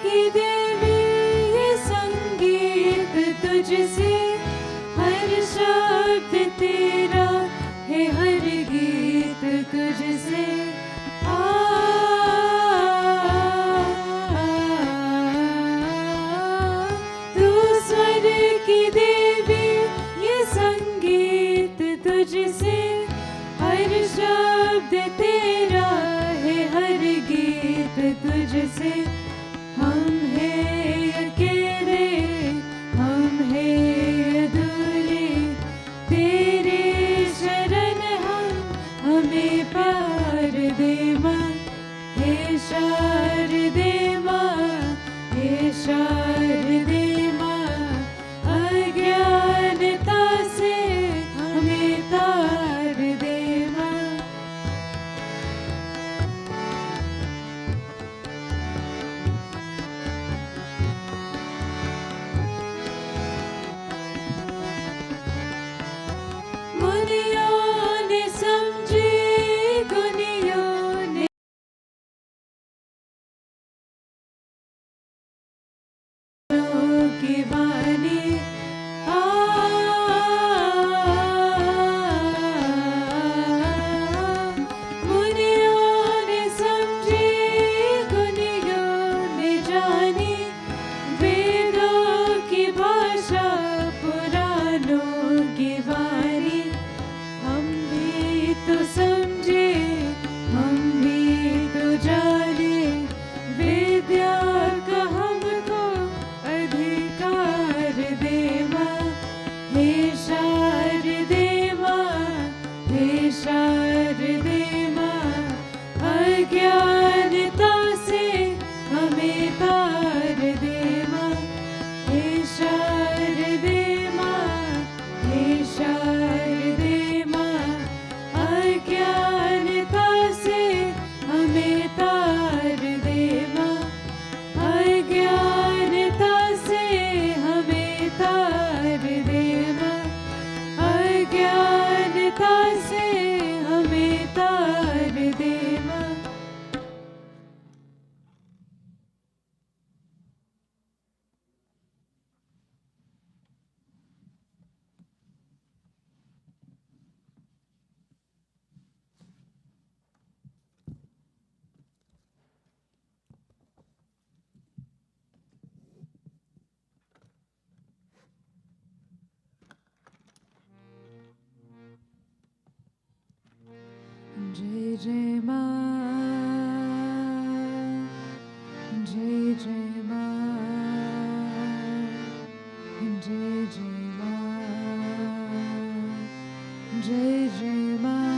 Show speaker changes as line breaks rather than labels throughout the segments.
की देवी ये संगीत तुझसे, हर शब्द तेरा है, हर गीत तुझसे। तू स्वर की देवी ये संगीत तुझसे, हर शब्द तेरा है, हर गीत तुझसे। हम हैं अकेले, हम हैं अधूरे, तेरे शरण हमें प्यार दे माँ। हे शारदे माँ, हे शारदे माँ, अज्ञानता से हमें तार दे माँ। मुनियों ने समझी, गुनियों ने की वाणी। मुनियों ने समझी, गुनियों ने जानी, वेदों की भाषा, पुराणों की वाणी। हम भी तो समझे, हम भी तो जाने, विद्या का हमको अधिकार दे माँ। हे शारदे माँ, हे शारदे माँ, अज्ञानता से हमें तार दे माँ। हे शारदे माँ, हे शारदे माँ, अज्ञानता से हमें तार दे माँ। अज्ञानता से हमें तार दे माँ। अज्ञानता से हमें तार दे माँ। जय जय माँ, जय जय माँ, जय जय माँ, जय जय माँ।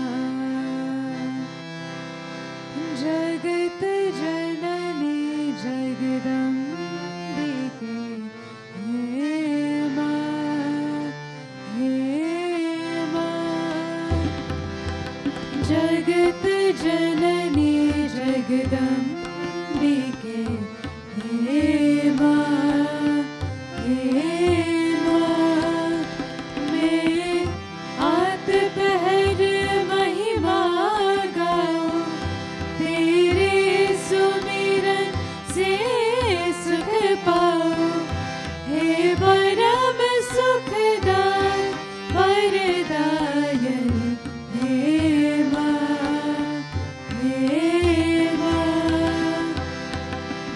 जगत जननी जगदम्बिके हे माँ, हे माँ। जगत जननी जगदम्बिके हे माँ, हे माँ। मैं आत पहर महिमा गाऊं, तेरे सुमिरन से सुख पाऊं। हे परम सुखदाय वरदायन, हे माँ, हे माँ।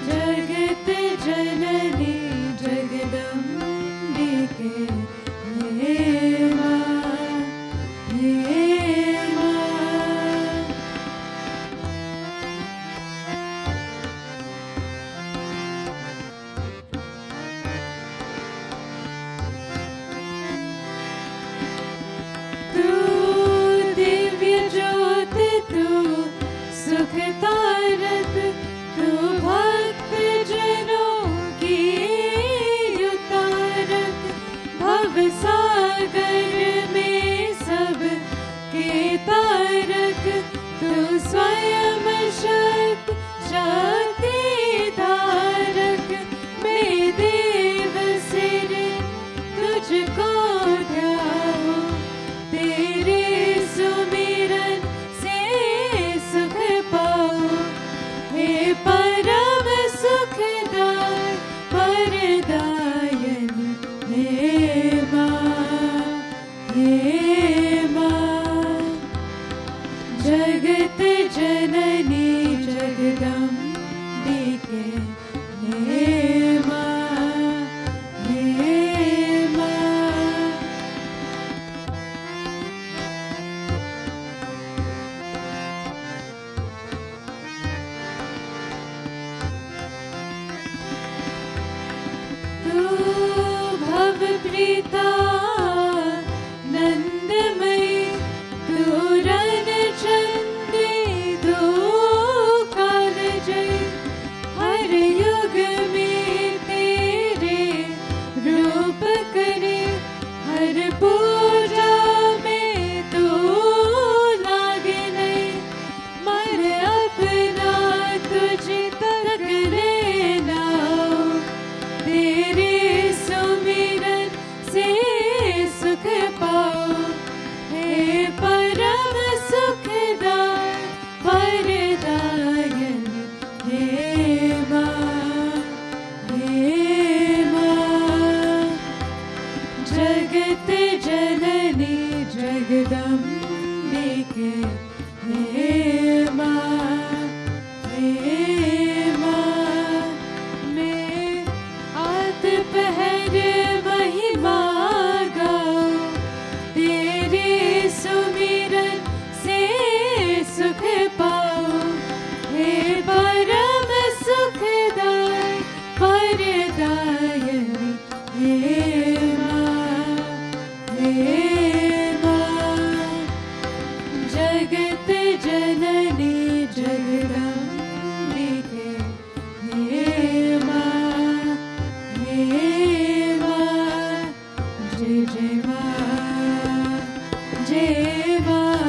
जगत जननी जगदम्बिके सरिता नंदमयी तू रन चंदी दो काल जयी। हर युग में तेरे रूप करे, हर पूजा में तू लागे नहीं। मन अपना तुझ तक लेना, तेरे सुमिरन से सुख पाओ। हे परम सुखदाय वरदायन, हे माँ, हे माँ। जगत जननी जगदम्बिके, हे माँ, हे माँ। मैं आत पहर महिमा गाऊं, तेरे सुमिरन से सुख पाऊं। हे परम सुखदाय वरदायनी, हे माँ, हे माँ। जगत जननी जगदम्बिके, हे माँ, हे माँ। जय जय माँ, जय माँ,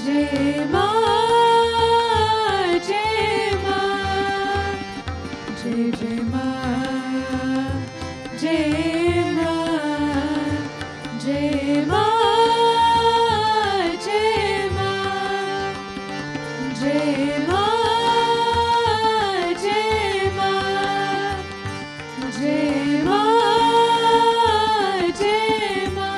जय माँ, जय माँ। जय जय माँ, जय माँ, जय माँ, जय माँ। जय माँ, जय माँ, जय माँ, जय माँ।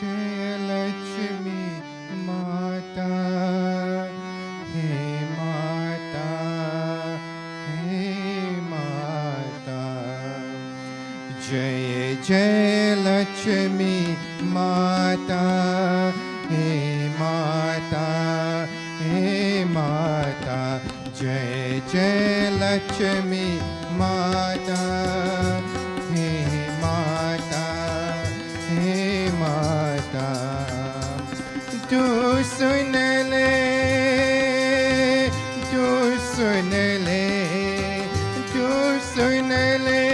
जय लक्ष्मी माता, हे माता, हे माता। जय जय लक्ष्मी माता, हे माता, हे माता। जय जय लक्ष्मी माता, हे माता, हे माता। तू सुन ले, तू सुन ले, तू सुन ले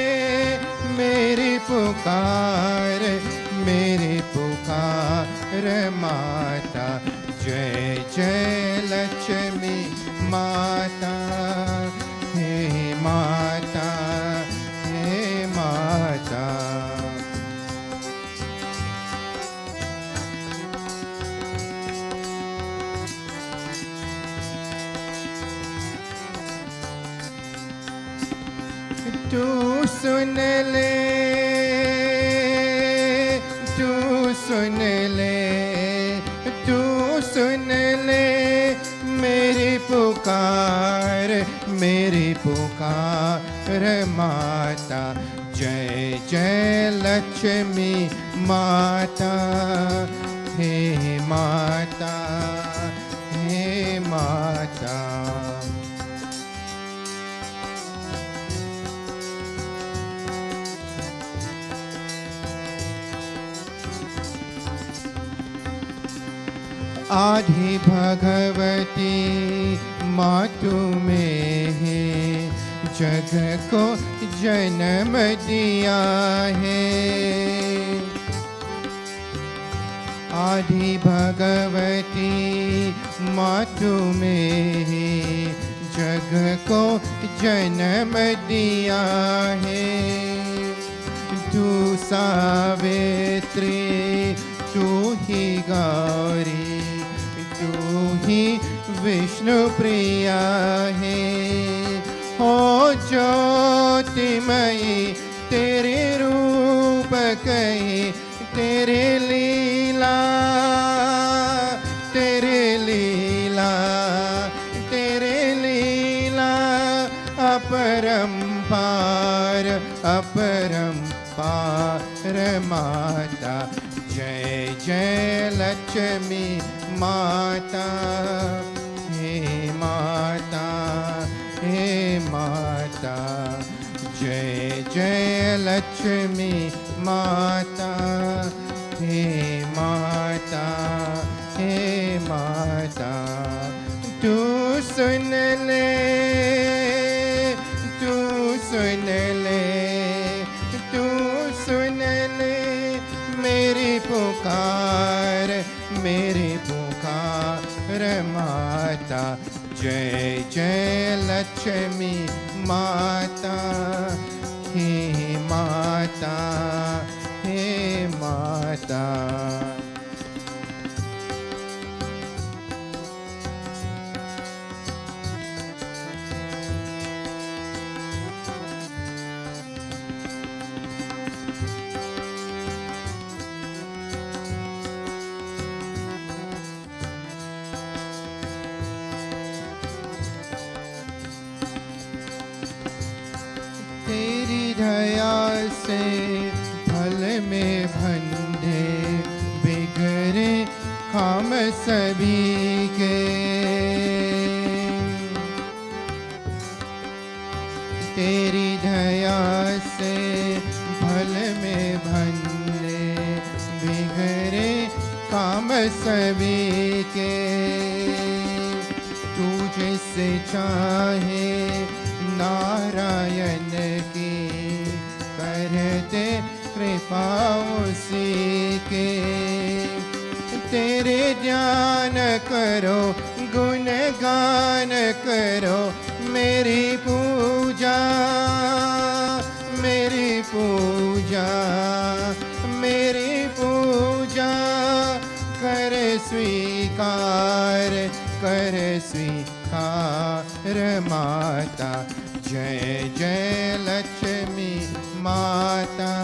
मेरी पुकार, मेरी पुकार माता। जय जय लक्ष्मी माता, हे माता, हे माता। तू सुन ले, तू सुन ले, तू सुन ले मेरी पुकार, मेरी पुकार माता। जय जय लक्ष्मी माता, हे माता, हे माता। आदि भगवती मातु में है, जग को जन्म दिया है। आदि भगवती मातु में है, जग को जन्म दिया है। तू सावित्री, तू ही गौरी, तू ही विष्णु प्रिया है। हो ज्योतिमयी तेरे रूप कहे, तेरे लीला, तेरे लीला, तेरे लीला अपरंपार, अपरंपार माता। जय जय लक्ष्मी माता, हे माता, हे माता। जय जय लक्ष्मी माता, हे माता, हे माता। तू सुन ले, तू सुन ले, तू सुन ले मेरी पुकार, मेरी पुकार माता। जय जय लक्ष्मी माता, हे माता, हे माता। तेरी दया से फल में भंडे बिगड़े काम सभी के। तेरी दया से फल में भंडे बिगड़े काम सभी के। तू जिससे चाहे नारायण की करते कृपा उसी के। तेरे ध्यान करो, गुणगान करो, मेरी पूजा, मेरी पूजा, मेरी पूजा कर स्वीकार, कर स्वीकार माता। जय जय लक्ष्मी माता,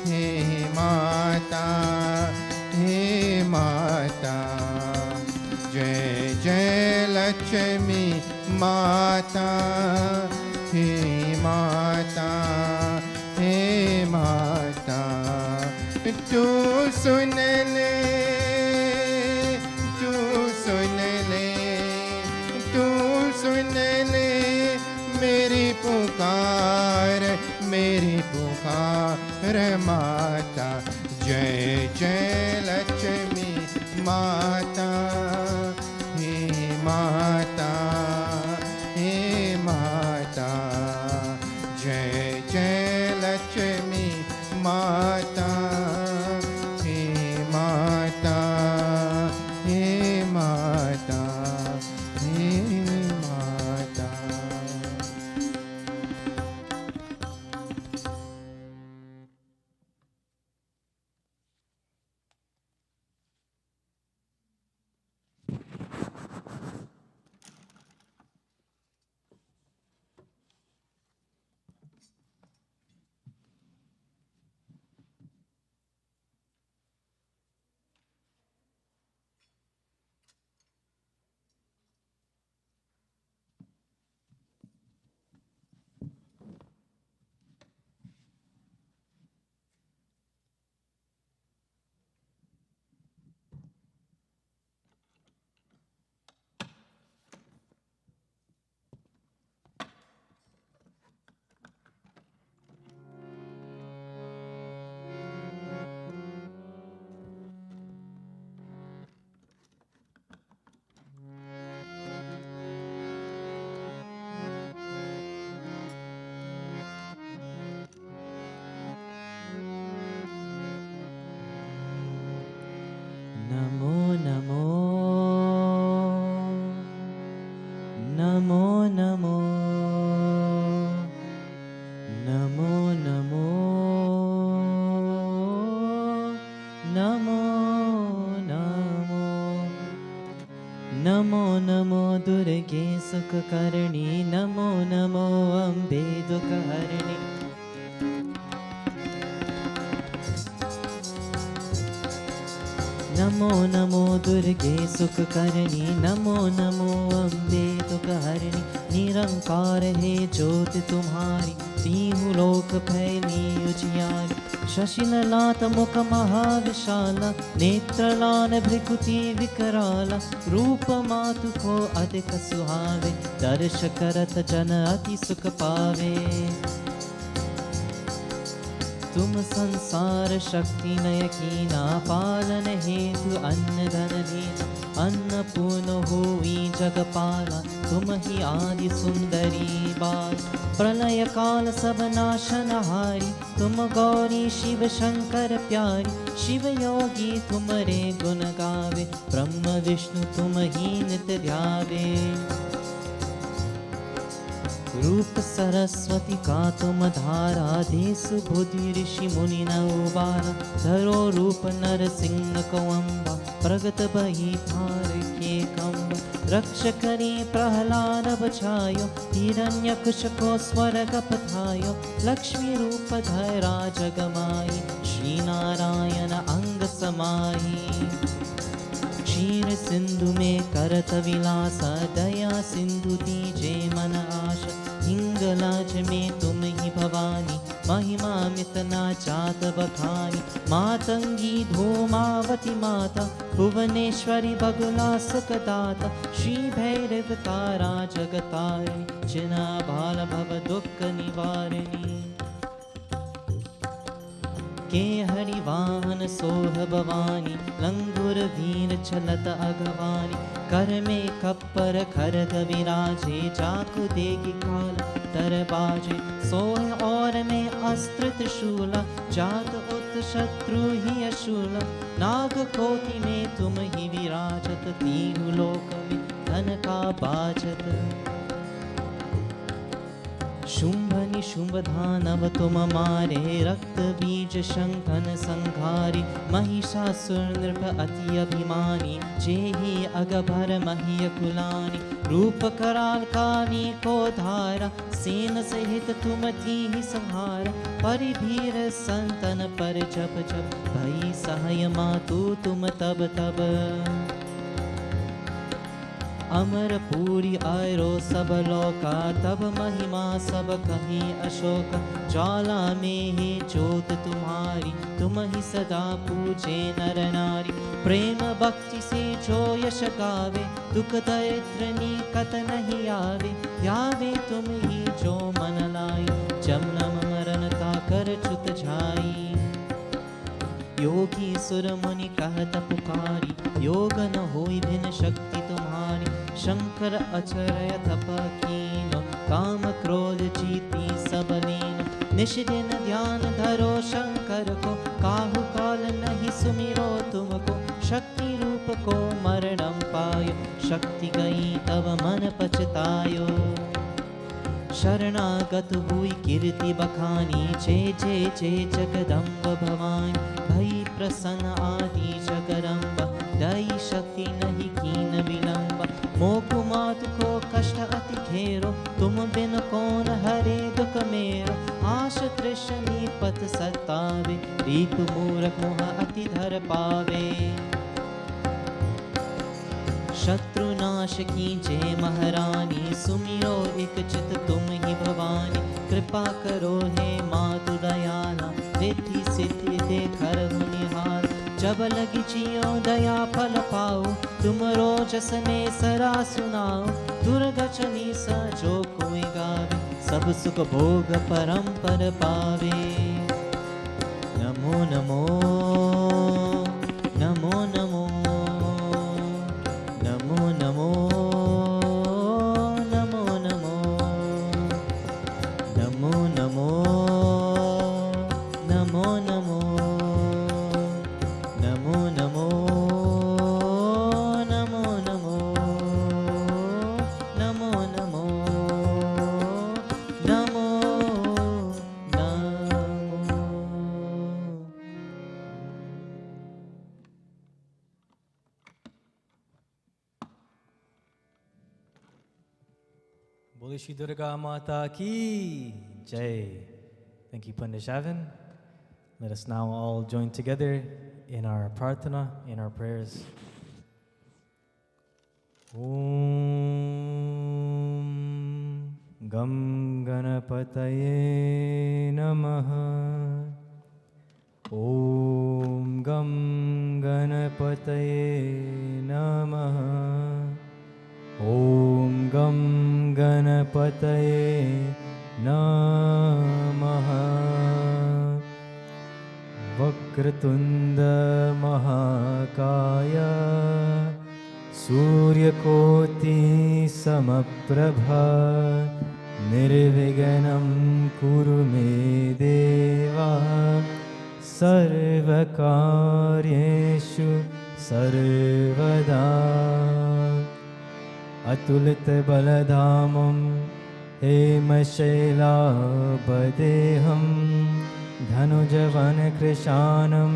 हे माता, हे माता। जय जय लक्ष्मी माता, हे माता, हे माता। तू सुन ले, तू सुन ले, तू सुन ले मेरी पुकार, मेरी पुकार माता। जय जय लक्ष्मी माता, हे माता, हे माता। जय जय लक्ष्मी माता, हे माता, हे माता, हे माता।
नमो नमो नमो नमो नमो नमो नमो नमो नमो नमो दुर्गे सुखकर्णी नमो नमो अम्बे दुःखहरिणि नमो नमो दुर्गे सुखकर्णी नमो नमो अम्बे दुःखहरिणि निरंकार है ज्योति तुम्हारी तीहु लोक फैली उजियारी शशिनलात मुख महाविशाला नेत्रलान भृकुति विकराला रूप मातु को अधिक सुहावे दर्श करत जन अति सुख पावे तुम संसार शक्ति नय कीना पालन हेतु अन्न धन दीना अन्नपूर्ण हुई जगपाला तुम ही आदि सुंदरी बाल प्रलय काल सब नाशनहारी तुम गौरी शिव शंकर प्यारी शिव योगी तुमरे गुण गावे ब्रह्म विष्णु तुम ही नित्य ध्यावे रूप सरस्वती का तुम धारा देश बुद्धि ऋषि मुनि न उबारा धरो रूप नर सिंह को अम्बा प्रगट बही भार के कंब रक्ष करी प्रहलाद बचायो हिरण्यकुश को स्वर्ग पठायो लक्ष्मी रूप धरा जगमाई श्री नारायण अंग समाई क्षीर सिंधु में करत विलास दया सिंधु दीजे मन आश हिंगलाज में तुम ही भवानी महिमा मितना चात बखानी मातंगी धूमावती माता भुवनेश्वरी बगुला सुखदाता श्री भैरव तारा जगतारिणी जिना बाल भव दुख निवारिणी के हरि वाहन सोह भवानी लंगुर वीर चलत अगवानी कर में कप्पर खरग विराजे चाकु देगी काल तर बाजे सोह और में अस्त्र त्रिशूला जात उत शत्रु ही अशूला नाग कोटि में तुम ही विराजत तीहु लोक में धन का बाजत शुंभ निशुंभ दानव तुम मारे रक्त बीज शंखन संघारी महिषासुर नृप अति अभिमानी जेहि अगभर महीय कुलानी रूप कराल कानी को धारा सेन सहित तुम थी संहार परिभीर संतन पर जप जप भई सहाय मातु तुम तब तब अमर पूरी आयरो सब लोका तब महिमा सब कहीं अशोक ज्वाला में ही ज्योत तुम्हारी तुम ही सदा पूजे नर नारी प्रेम भक्ति से जो यश गावे दुख दरिद्र निकट नहीं आवे ध्यावे तुम ही जो मन लाई जमनम मरण ताकर चुत जाई योगी सुर मुनि कहत पुकारी योग न होई भिन्न शक्ति तुम्हारी शंकर अचरय तप कीनो काम क्रोध जीती सब लीन निष्दिन ध्यान धरो शंकर को काहु काल नहीं सुमिरो तुमको शक्ति रूप को मरणम पायो शक्ति गई तब मन पछतायो शरणागत हुई कीर्ति बखानी जे जगदम्ब भवानी भई प्रसन्न आदि जगदम्ब दई शक्ति नहीं कीन विलंब मोकु मात को कष्ट अति घेरो तुम बिन कौन हरे दुख मेरो आश तृष्णि पथ सतावे दीप मूरख मोह अति धर पावे शत्रुनाश की जय महारानी सुमिरो एक चित तुम ही भवानी कृपा करो हे मातु दयाला रिद्धि सिद्धि दे कर निहार जब लगी जियो दया फल पाओ तुम रोजस में सरा सुनाओ दुर्गा चलीसा जो कोई गावे सब सुख भोग परंपर पावे Namo Namo Namo Namo Namo Namo Namo Namo Namo Namo Namo Namo Namo Namo
Boli Shri Durga Mata Ki Jai. Thank you, Pandit Shavan. Let us now all join together in our prarthana, in our prayers. Om Gam Ganapataye Namaha. Om Gam Ganapataye Namaha. Om Gam Ganapataye Namaha. Vakratunda Mahakaya Suryakoti Samaprabha Nirviganam Kuru Me Deva Sarvakaryeshu Sarvada. Atulita Baladhamam Hemashailapadeham Dhanujavan Krishanam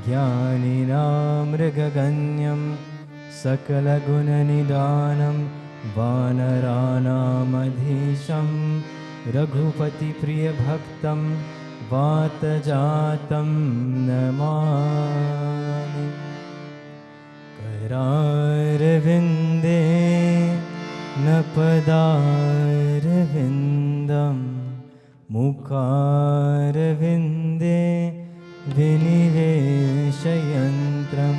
Jnaninam Mrigaganyam Sakala Gunanidanam Vanaranam Adhisham Raghupati Priya Bhaktam Vatajatam Namami. Kararvinde Napadarvindam Mukharvinde Viniveshayantram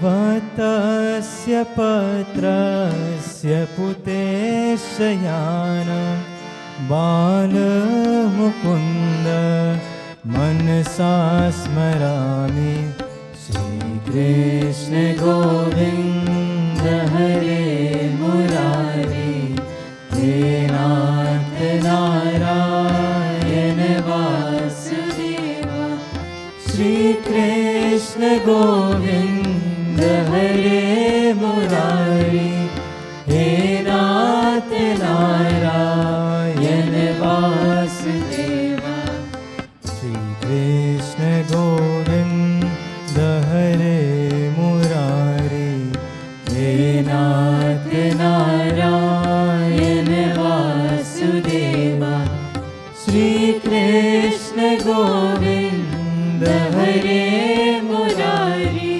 Vatasya patrasya puteshayanam Balamukunda manasa smarami. Shri Krishna Govinda Hare Murari He Nath Narayana Vasudeva. Shri Krishna Govinda Hare Murari He Nath Narayana Vasudeva. Shri Krishna Govinda Hare Murari He Nath Narayana Vasudeva. Shri Krishna Govinda Hare Murari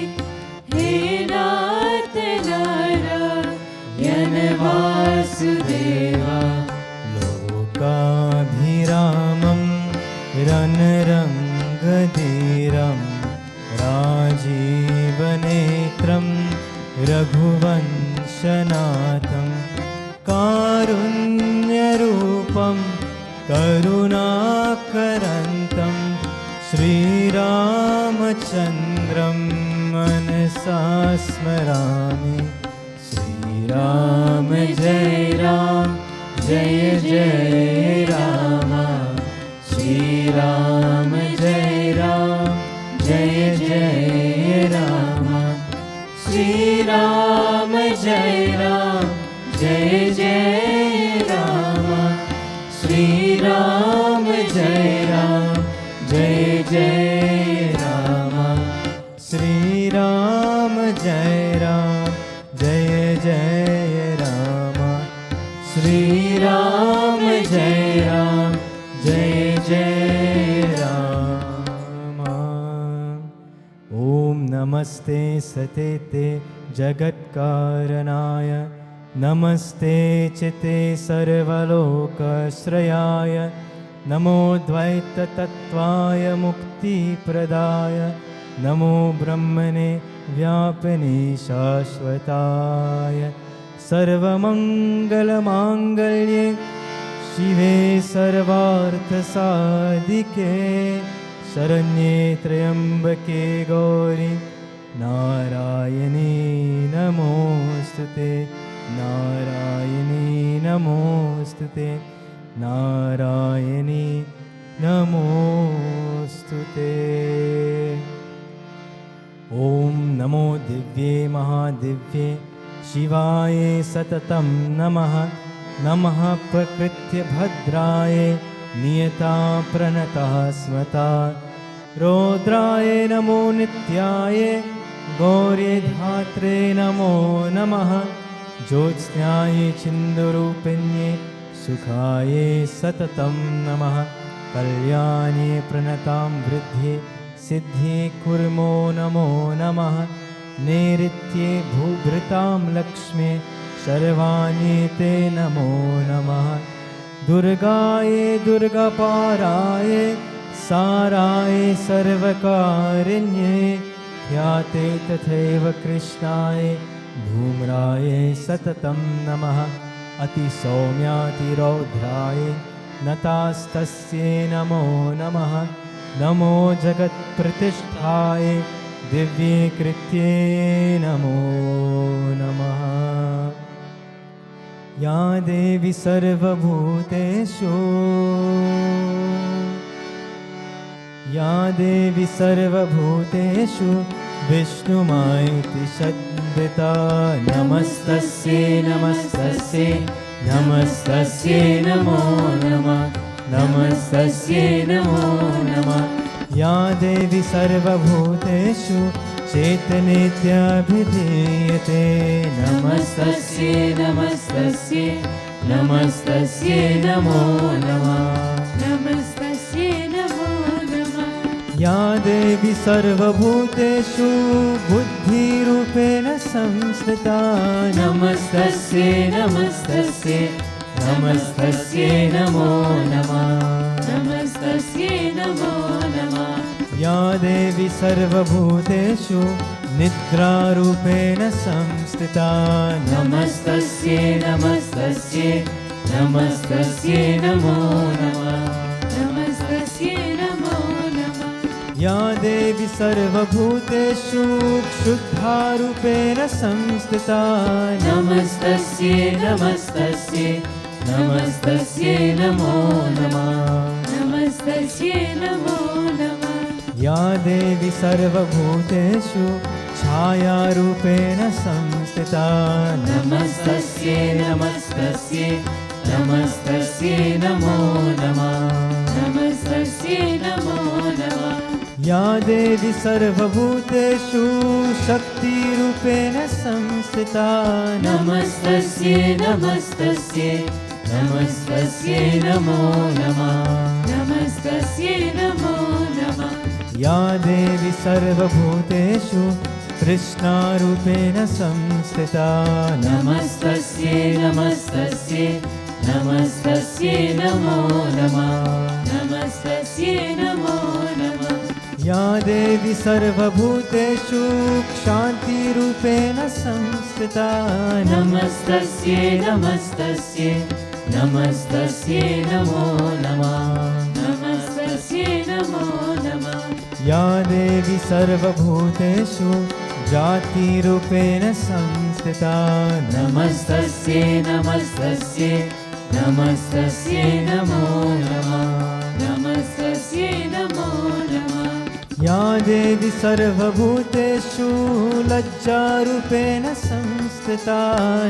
He Nath Narayana Vasudeva. Lokabhiramam Ranarangadiram Rajivanetram Raghuvanshanatham Karunyarupam Karunakarantam Shri Ramachandram Manasa Smarami. Shri Ram Jai Ram Jai Jai Rama. Shri Ram Jai Ram Jai Jai Rama. Shri Ram Jai Ram Jai Jai Rama. Shri Ram Jai Ram Jai Jai Rama. Shri Ram Jai Ram Jai Jai Rama. Shri Ram Jai Ram Jai Jai Rama. Om Namaste Satete Jagatkaranaya. Namaste Chite Sarvalokashrayaya. Namo Dvaita Tattvaya Mukti Pradaya. Namo Brahmane Vyapane Shashvataya. Sarvamangala Mangalye Shive Sarvartha Sadike. Saranye Trayambake Gauri Narayani Namostute. Narayani Namostute. Narayani Namostute. Om Namo Divye Mahadivye Shivaye Satatam Namaha. Namaha Prakritya Bhadraye Niyata Pranatah Smata. Rodraye Namo Nityaye Gaurye Dhatre Namo Namaha. Jyotsnaye Chindarupanye सुखाये सततं नमः कल्याणे प्रणतां वृद्धे सिद्धे कुर्मो नमो नमः नैऋत्ये भूभृतां लक्ष्मे सर्वाणि ते नमो नमः दुर्गाये दुर्गापाराये साराय सर्वकारिण्ये ख्याते तथैव कृष्णाय धूम्राय सततं नमः अतिसौम्यातिरौद्राय नतास्तस्यै नमो नमः नमो जगत्प्रतिष्ठाय दिव्ये कृत्ये नमो नमः या देवी सर्वभूतेषु या देवी सर्वभूतेषु विष्णुमायति सद्विता नमस्तस्यै नमस्तस्यै नमस्तस्यै नमो नमः नमस्तस्यै नमो नमः या देवी सर्वभूतेषु चैतन्येत्याभिधीयते नमस्तस्यै नमस्तस्यै नमस्तस्यै नमो नमः
नमस्तस्यै नमो नमः
या देवी सर्वभूतेषु बुद्धिरूपेण संस्थिता नमस्तस्यै नमस्तस्यै नमस्तस्यै नमो नमः
नमस्तस्यै नमो नमः
या देवी सर्वभूतेषु निद्रारूपेण संस्थिता नमस्तस्यै नमस्तस्यै नमस्तस्यै नमो नमः
नमस्तस्यै नमो नमः
या देवी सर्वभूतेषु क्षुद्धारूपेण संस्थिता नमस्तस्यै नमस्तस्यै नमस्तस्यै नमो नमः
नमस्तस्यै नमो नमः
या देवी सर्वभूतेषु छायारूपेण संस्थिता नमस्तस्यै नमस्तस्यै नमस्तस्यै नमो नमः
नमस्तस्यै नमो नमः
या देवी सर्वभूतेषु शक्तिरूपेण संस्थिता नमस्तस्यै नमस्तस्यै नमस्तस्यै नमो नमः
नमस्तस्यै नमो नमः
या देवी सर्वभूतेषु कृष्णारूपेण संस्थिता नमस्तस्यै नमस्तस्यै नमस्तस्यै नमो नमः
नमस्तस्यै नमो नमः
या देवी सर्वभूतेषु क्षान्तिरूपेण संस्थिता नमस्तस्यै नमस्तस्यै नमस्तस्यै नमो नमः
नमस्तस्यै नमो नमः
या देवी सर्वभूतेषु जातिरूपेण संस्थिता नमस्तस्यै नमस्तस्यै नमस्तस्यै नमो नमः
नमस्तस्यै नमो नमः
या देवी सर्वभूतेषु लज्जारूपेण संस्थिता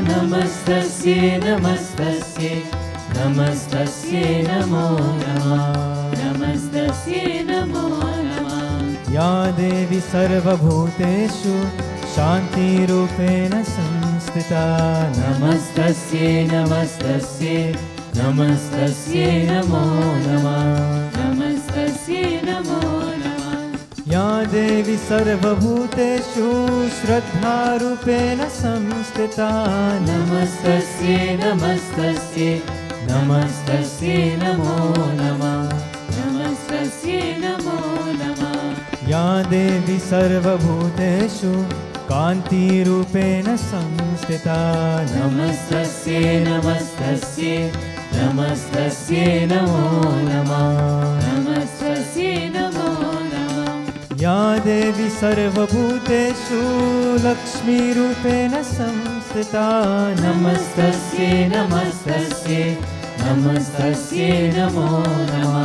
नमस्तस्यै नमस्तस्यै नमस्तस्यै नमो नमः
नमस्तस्यै नमो नमः
या देवी सर्वभूतेषु शान्तिरूपेण संस्थिता नमस्तस्यै नमस्तस्यै नमस्तस्यै नमो नमः
नमस्तस्यै नमो नमः
या देवी सर्वभूतेषु श्रद्धारूपेण संस्थिता नमस्तस्यै नमस्तस्यै नमस्तस्यै नमो नमः
नमस्तस्यै नमो नमः
या देवी सर्वभूतेषु कान्तिरूपेण संस्थिता नमस्तस्यै नमस्तस्यै नमस्तस्यै नमो नमः
नमस्तस्यै नमो नमः
या देवी सर्वभूतेषु लक्ष्मीरूपेण संस्थिता नमस्तस्यै नमस्तस्यै नमस्तस्यै नमो नमः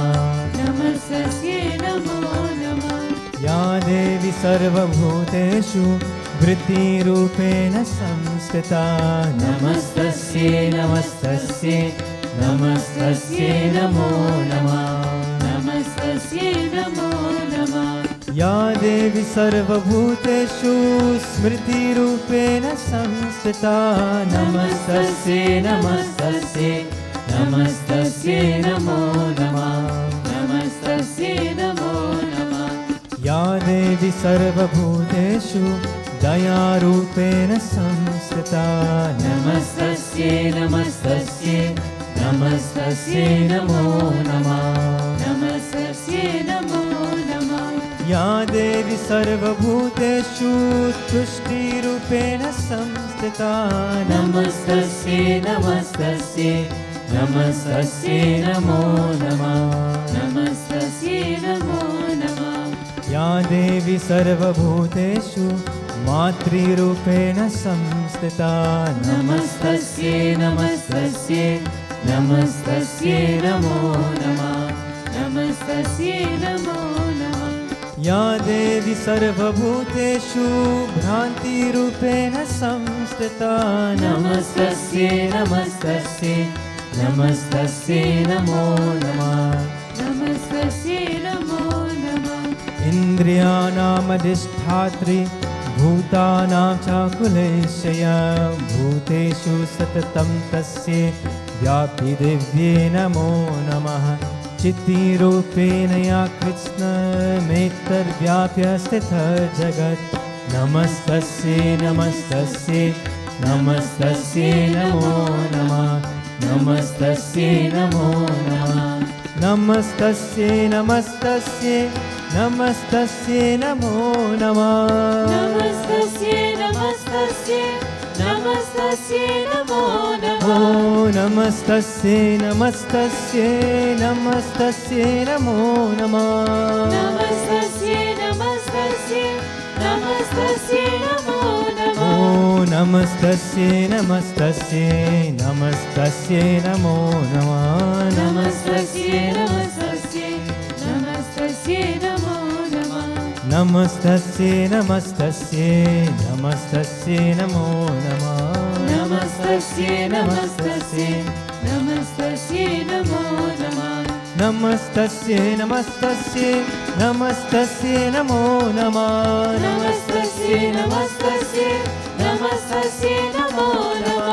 नमस्तस्यै नमो नमः
या देवी सर्वभूतेषु वृत्तिरूपेण संस्थिता नमस्तस्यै नमस्तस्यै नमस्तस्यै नमो नमः
नमस्तस्यै नमो नमः
या देवी सर्वभूतेषु स्मृतिरूपेण संस्थिता नमस्तस्यै नमस्तस्यै
नमस्तस्यै नमो नमः नमस्तस्यै नमो नमः
या देवी सर्वभूतेषु दयारूपेण संस्थिता
नमस्तस्यै नमस्तस्यै नमस्तस्यै नमो नमः नमस्तस्यै नमो नमः
या देवी सर्वभूतेषु तुष्टिरूपेण संस्थिता
नमस्तस्यै नमस्तस्यै नमस्तस्यै नमो नमः नमस्तस्यै नमो नमः
या देवी सर्वभूतेषु मातृरूपेण संस्थिता
नमस्तस्यै नमस्तस्यै नमस्तस्यै नमो नमः नमस्तस्यै नमो नमः
या देवी सर्वभूतेषु भ्रान्तिरूपेण संस्थिता
नमस्तस्यै नमस्तस्यै नमस्तस्यै नमो नमः नमस्तस्यै नमो नमः
इन्द्रियाणामधिष्ठात्री भूतानां चाकुलेशया भूतेषु सततं तस्यै व्यापि दिव्ये नमो नमः चित्तिरूपेण या कृष्णमेतद्व्याप्य स्थितः जगत् नमस्तस्यै नमस्तस्यै नमस्तस्यै नमो नमः नमस्तस्यै नमो नमः नमस्तस्यै नमस्तस्यै नमस्तस्यै नमो नमः
नमस्तस्यै नमस्तस्यै नमस्तस्यै नमो नमः
ॐ नमस्तस्यै नमस्तस्यै नमस्तस्यै नमो नमः
नमस्तस्यै नमस्तस्यै नमस्तस्यै नमो नमः
ॐ नमस्तस्यै नमस्तस्यै नमस्तस्यै नमो नमः
नमस्तस्यै नमस्तस्यै नमस्तस्यै नमो नमः
नमस्तस्यै नमस्तस्यै नमस्तस्यै नमो नमः
नमस्तस्यै नमस्तस्यै नमस्तस्यै नमो नमः
नमस्तस्यै नमस्तस्यै नमस्तस्यै नमो नमः
नमस्तस्यै नमस्तस्यै नमस्तस्यै नमो नमः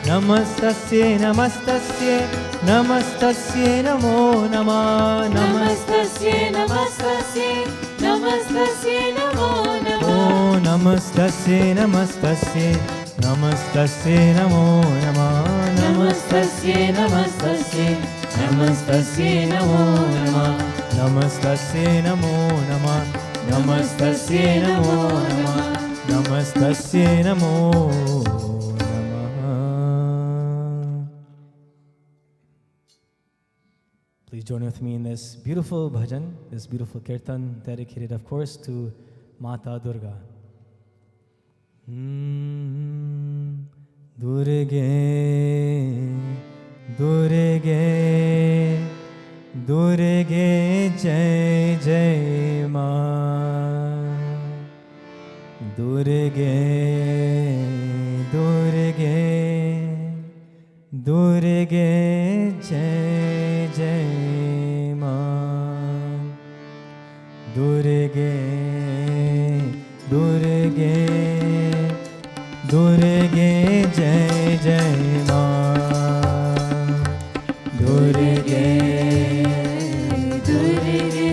नमस्तस्यै नमस्तस्यै नमस्तस्यै नमो नमः
नमस्तस्यै नमस्तस्यै नमस्तस्यै नमो नमः
ॐ नमस्तस्यै नमस्तस्यै नमस्तस्यै नमो नमः
नमस्तस्यै नमस्तस्यै नमस्तस्यै नमो नमः
नमस्तस्यै नमो नमः नमस्तस्यै नमो नमः नमस्तस्यै नमो नमः. Please join with me in this beautiful bhajan, this beautiful kirtan dedicated, of course, to Mata Durga. Durge, Durge, Durge, Jai Jai Ma. Durge, Durge, Durge, Jai Jai Ma. Durge, Durge, Durge, Jai Jai Ma. Durge,
Durge,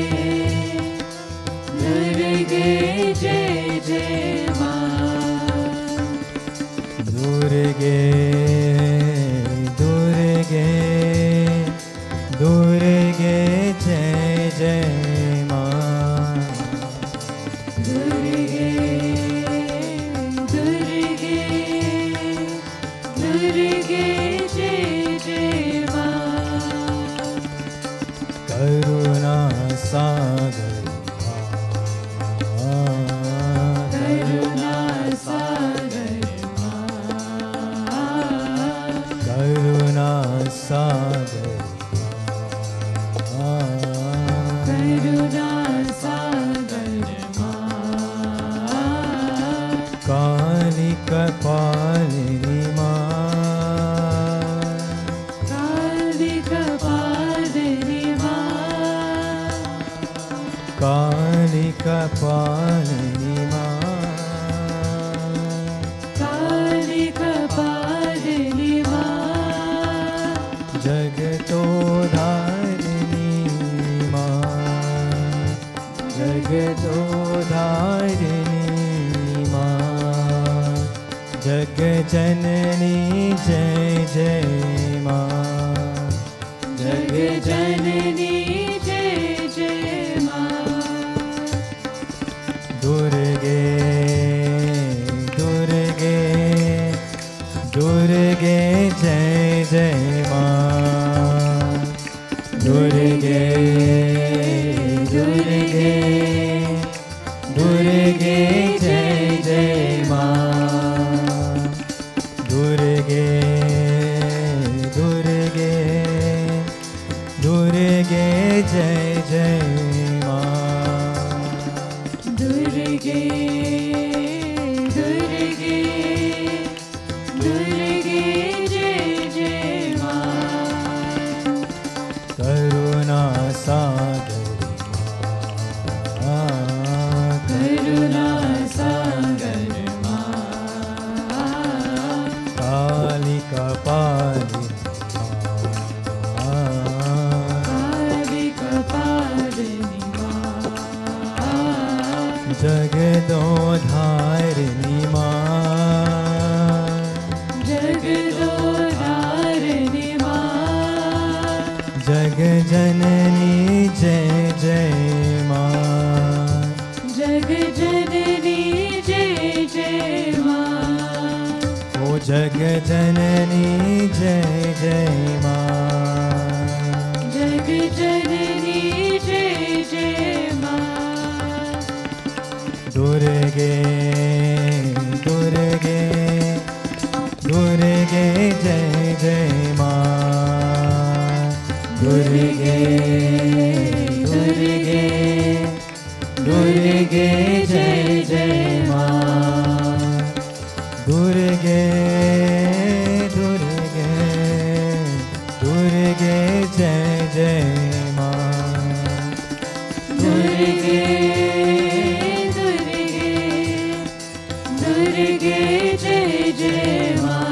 Durge, Jai Jai Ma.
Durge, Durge, Durge, Jai Jai Ma.
Durge, Durge, Durge,
जग जननी जय जय माँ
जग जननी जय जय माँ
दुर्गे दुर्गे दुर्गे जय जय माँ दुर्गे दुर्गे दुर्गे जय जय माँ दुर्गे दुर्गे दुर्गे जय जय माँ
दुर्गे दुर्गे दुर्गे जय जय माँ
करुणा सागर माँ
करुणा सागर माँ
काली कपाली
काली कपालिनी माँ
जगदोधारिणी माँ
जगदोधारिणी माँ
जग जननी जय जय माँ
जग जननी जय जय माँ
ओ जग जननी जय जय माँ
जग जननी जय जय माँ
दुर्गे दुर्गे दुर्गे जय जय माँ दुर्गे दुर्गे दुर्गे जय जय माँ दुर्गे दुर्गे दुर्गे जय जय माँ
दुर्गे दुर्गे दुर्गे जय जय माँ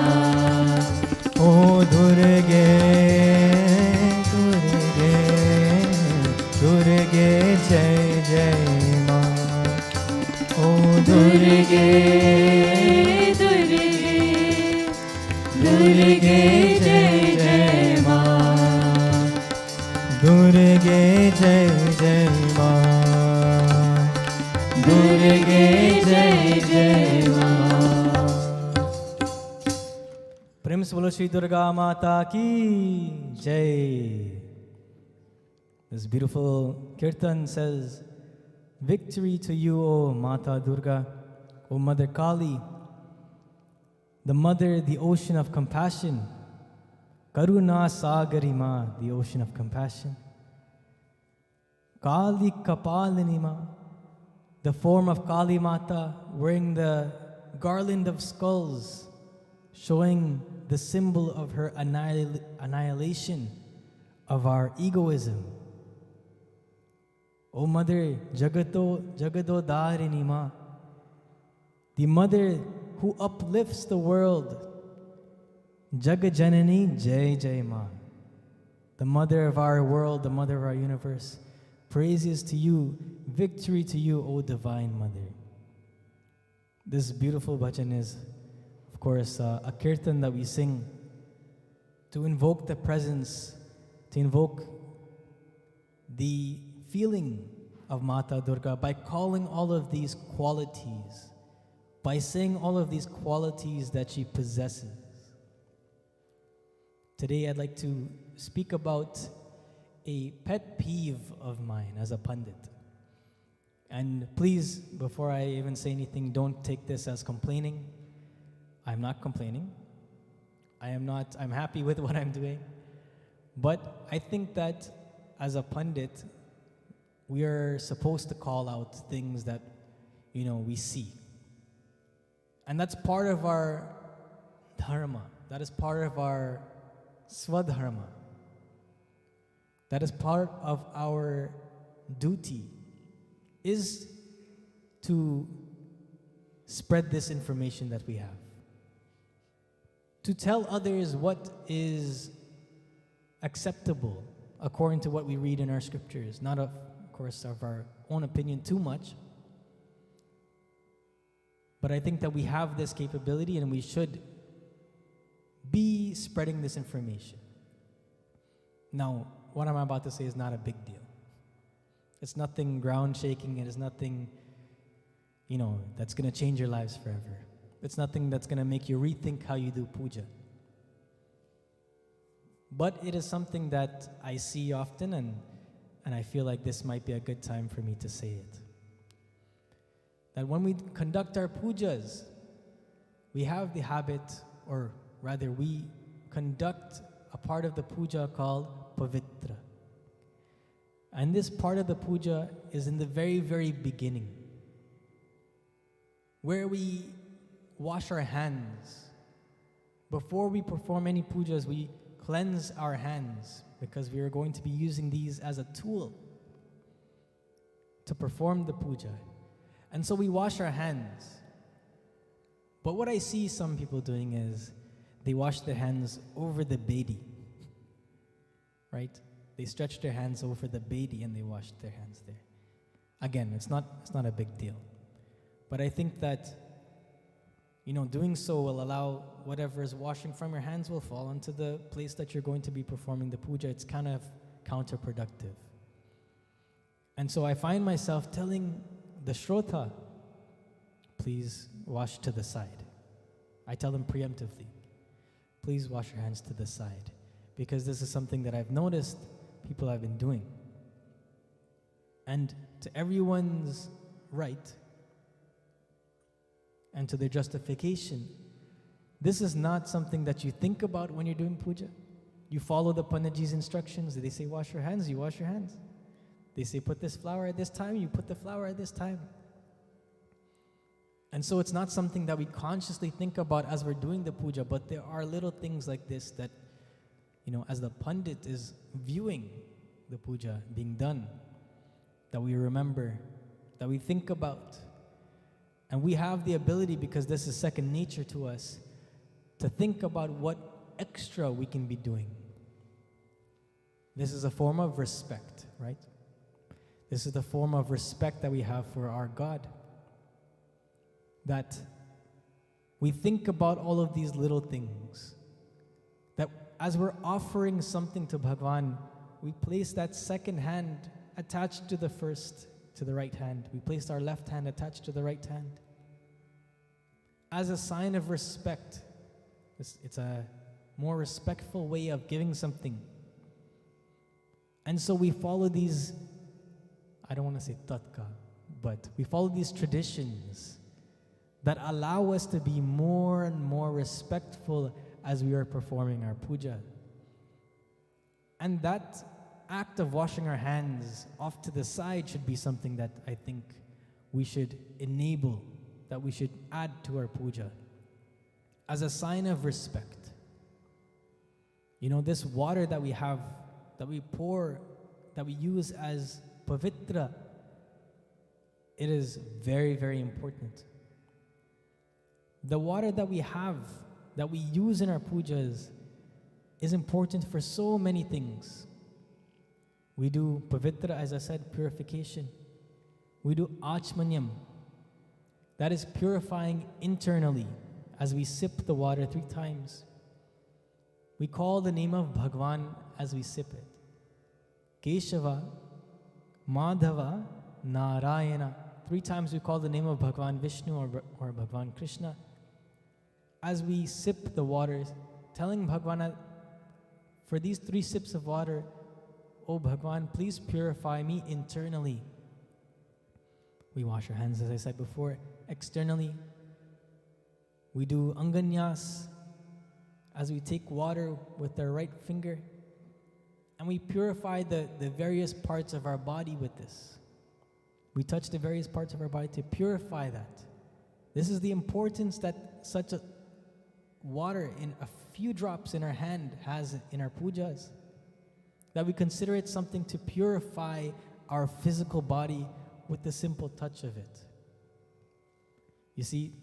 ओ दुर्गे दुर्गे दुर्गे जय जय माँ ओ दुर्गे
दुर्गे दुर्गे जय जय माँ
दुर्गे जय जय माँ दुर्गे जय जय माँ प्रेम से बोलो श्री दुर्गा माता की जय. This beautiful kirtan says, victory to you, O Mata Durga, O Mother Kali, the mother, the ocean of compassion, Karuna Sagari Ma, the ocean of compassion, Kali Kapalini Ma, the form of Kali Mata, wearing the garland of skulls, showing the symbol of her annihilation of our egoism. O Mother Jagado Dharini Ma, the mother who uplifts the world, Jagajanani Jai Jai Ma, the mother of our world, the mother of our universe. Praises to you, victory to you, O Divine Mother. This beautiful bhajan is, of course, a kirtan that we sing to invoke the presence, to invoke the feeling of Mata Durga by calling all of these qualities, by saying all of these qualities that she possesses. Today I'd like to speak about a pet peeve of mine as a pundit. And please, before I even say anything, don't take this as complaining. I'm not complaining. I'm happy with what I'm doing. But I think that as a pundit, we are supposed to call out things that, we see. And that's part of our dharma. That is part of our swadharma. That is part of our duty, is to spread this information that we have. To tell others what is acceptable according to what we read in our scriptures, not of course of our own opinion too much, But I think that we have this capability and we should be spreading this information. Now, what I'm about to say is not a big deal. It's nothing ground shaking. It is nothing, that's going to change your lives forever. It's nothing that's going to make you rethink how you do puja. But it is something that I see often, and I feel like this might be a good time for me to say it. That when we conduct our pujas, we have the habit, or rather we conduct a part of the puja called pavitra. And this part of the puja is in the very, very beginning, where we wash our hands. Before we perform any pujas, we cleanse our hands because we are going to be using these as a tool to perform the puja. And so we wash our hands. But what I see some people doing is they wash their hands over the bedi, right? They stretch their hands over the bedi and they wash their hands there. Again, it's not a big deal. But I think that, doing so will allow whatever is washing from your hands will fall into the place that you're going to be performing the puja. It's kind of counterproductive. And so I find myself telling the Shrota, please wash to the side. I tell them preemptively, please wash your hands to the side. Because this is something that I've noticed people have been doing. And to everyone's right, and to their justification, this is not something that you think about when you're doing puja. You follow the Panditji's instructions. They say wash your hands, you wash your hands. They say put this flower at this time, you put the flower at this time. And so it's not something that we consciously think about as we're doing the puja, but there are little things like this that, as the Pandit is viewing the puja being done, that we remember, that we think about. And we have the ability, because this is second nature to us, to think about what extra we can be doing. This is a form of respect, right? This is the form of respect that we have for our God. That we think about all of these little things. That as we're offering something to Bhagwan, we place that second hand attached to the first, to the right hand. We place our left hand attached to the right hand. As a sign of respect. It's a more respectful way of giving something. And so we follow these, I don't want to say tatka, but we follow these traditions that allow us to be more and more respectful as we are performing our puja. And that act of washing our hands off to the side should be something that I think we should enable, that we should add to our puja as a sign of respect. This water that we have, that we pour, that we use as pavitra, it is very, very important. The water that we have, that we use in our pujas, is important for so many things. We do pavitra, as I said, purification. We do achmanyam, that is purifying internally as we sip the water 3 times. We call the name of Bhagwan as we sip it. Keshava, Madhava, Narayana. 3 times we call the name of Bhagwan Vishnu or Bhagwan Krishna. As we sip the water, telling Bhagwan, for these 3 sips of water, oh Bhagwan, please purify me internally. We wash our hands, as I said before, externally. We do anganyas as we take water with our right finger, and we purify the various parts of our body with this. We touch the various parts of our body to purify that. This is the importance that such a water in a few drops in our hand has in our pujas. That we consider it something to purify our physical body with the simple touch of it. You see,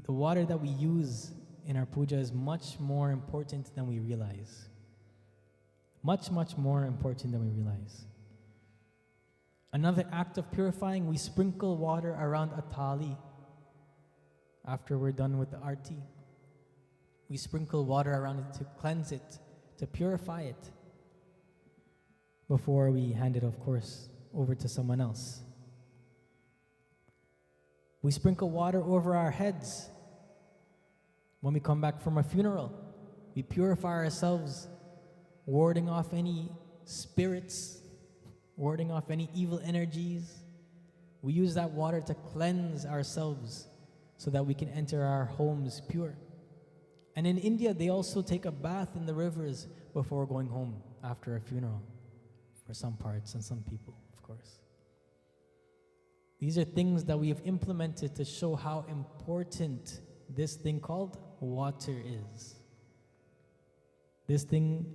the water that we use in our puja is much more important than we realize. Much, much more important than we realize. Another act of purifying, we sprinkle water around a thali. after we're done with the arti, we sprinkle water around it to cleanse it, to purify it, before we hand it, of course, over to someone else. We sprinkle water over our heads when we come back from a funeral. We purify ourselves, warding off any spirits, warding off any evil energies. We use that water to cleanse ourselves so that we can enter our homes pure. And in India, they also take a bath in the rivers before going home after a funeral, for some parts and some people, of course. These are things that we have implemented to show how important this thing called water is. This thing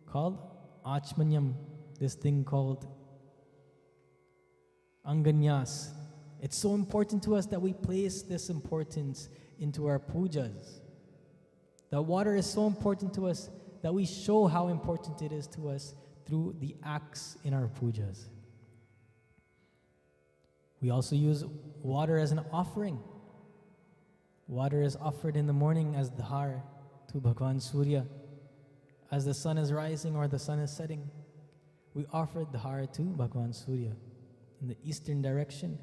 called Achmanyam, this thing called Anganyas. It's so important to us that we place this importance into our pujas. The water is so important to us that we show how important it is to us through the acts in our pujas. We also use water as an offering. Water is offered in the morning as dhar to Bhagwan Surya. As the sun is rising or the sun is setting, we offer dhar to Bhagwan Surya in the eastern direction.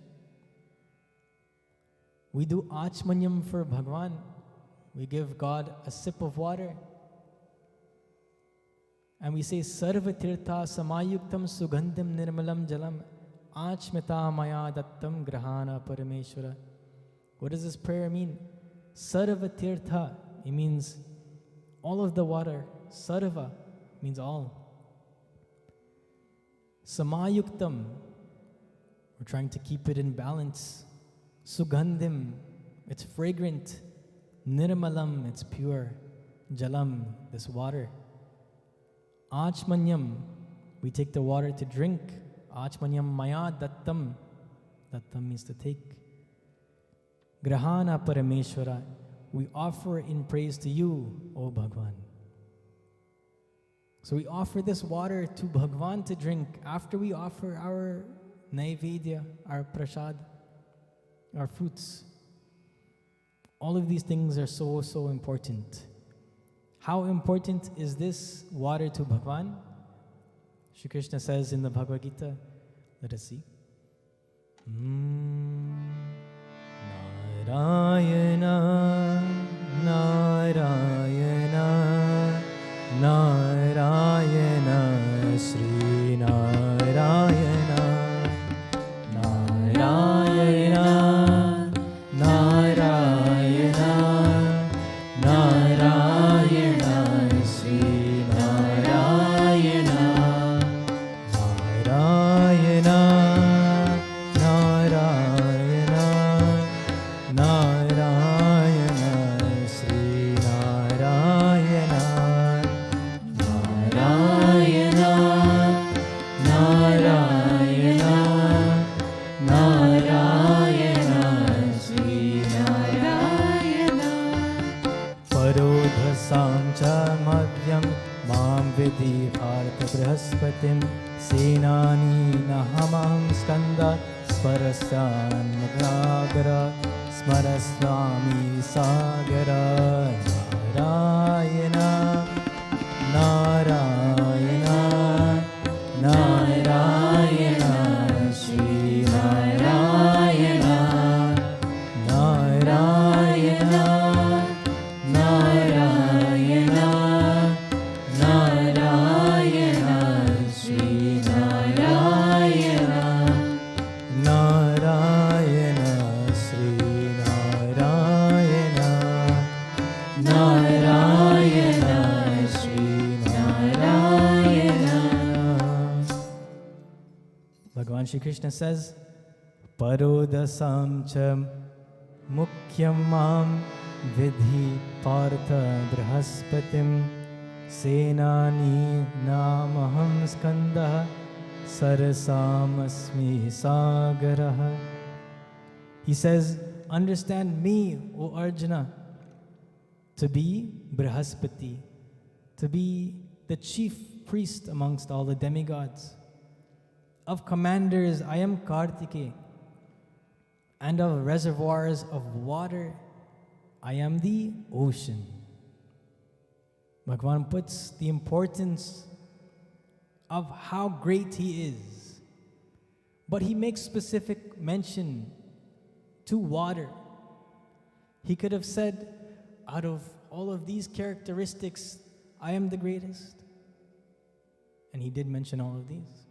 We do Achmanyam for Bhagwan. We give God a sip of water. And we say, Sarva Tirtha Samayuktam Sugandham Nirmalam Jalam Achmita Maya Dattam Grahana Parameshwara. What does this prayer mean? Sarva Tirtha, it means all of the water. Sarva means all. Samayuktam, we're trying to keep it in balance. Sugandhim, it's fragrant. Nirmalam, it's pure. Jalam, this water. Achmanyam, we take the water to drink. Achmanyam maya dattam. Dattam means to take. Grahana Parameshwara, we offer in praise to you, O Bhagwan. So we offer this water to Bhagwan to drink after we offer our naivedya, our prasad, our fruits. All of these things are so, so important. How important is this water to Bhagwan? Shri Krishna says in the Bhagavad Gita, let us see. Narayana, Narayana, Narayana, Sri Narayana, Narayana, Narayana, Narayana, Sri Narayana, Narayana, Narayana, Narayana, Sri Narayana, Narayana, Narayana, Narayana, Sri Narayana. Parodhasam cha madhyam mam vidhi bharata brahaspatim senani nahamam skanda sparasyan magragara smaraswami sagara. Narayana, Narayana, Narayana, Sri Narayana, Narayana, Narayana, Narayana, Sri Narayana, Narayana, Sri Narayana, Narayana, Sri Narayana. Bhagavan Shri Krishna says, Parodasam cha mukhyam mam vidhi partha brahaspatim senani namaham skanda sarasamasmi sagaraha. He says, understand me, O Arjuna, to be Brihaspati, to be the chief priest amongst all the demigods. Of commanders, I am Kartike, and of reservoirs of water, I am the ocean. Bhagwan puts the importance of how great he is. But he makes specific mention to water. He could have said, out of all of these characteristics, I am the greatest. And he did mention all of these.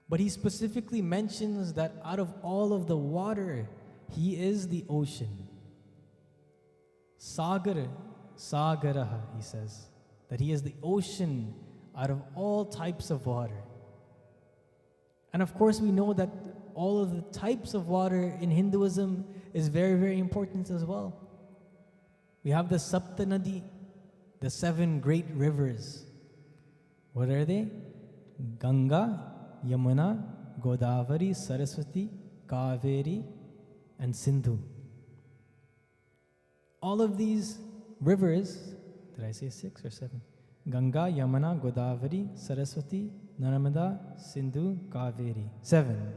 But he specifically mentions that out of all of the water, he is the ocean. Sagar, Sagaraha, he says, that he is the ocean out of all types of water. And of course, we know that all of the types of water in Hinduism is very, very important as well. We have the Sapta Nadi, the 7 great rivers. What are they? Ganga, Yamuna, Godavari, Saraswati, Kaveri, and Sindhu. All of these rivers, did I say 6 or 7? Ganga, Yamuna, Godavari, Saraswati, Narmada, Sindhu, Kaveri. 7.